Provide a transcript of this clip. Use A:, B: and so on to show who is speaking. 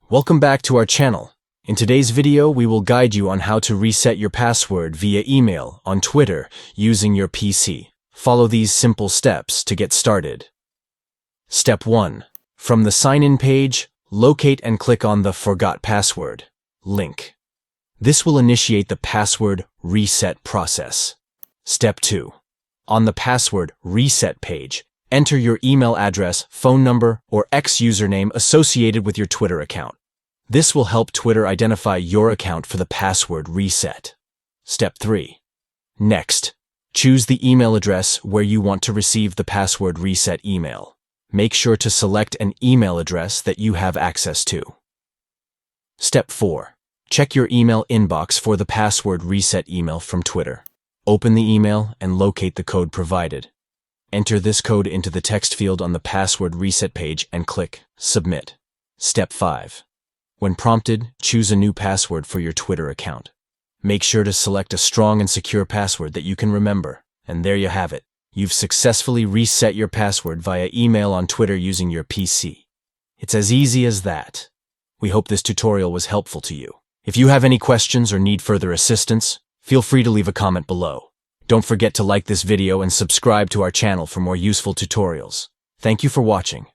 A: Welcome back to our channel. In today's video, we will guide you on how to reset your password via email on Twitter using your PC. Follow these simple steps to get started. Step 1. From the sign-in page, locate and click on the Forgot Password link. This will initiate the password reset process. Step 2. On the password reset page, enter your email address, phone number, or X username associated with your Twitter account. This will help Twitter identify your account for the password reset. Step 3. Next, choose the email address where you want to receive the password reset email. Make sure to select an email address that you have access to. Step 4. Check your email inbox for the password reset email from Twitter. Open the email and locate the code provided. Enter this code into the text field on the password reset page and click Submit. Step 5. When prompted, choose a new password for your Twitter account. Make sure to select a strong and secure password that you can remember. And there you have it. You've successfully reset your password via email on Twitter using your PC. It's as easy as that. We hope this tutorial was helpful to you. If you have any questions or need further assistance, feel free to leave a comment below. Don't forget to like this video and subscribe to our channel for more useful tutorials. Thank you for watching.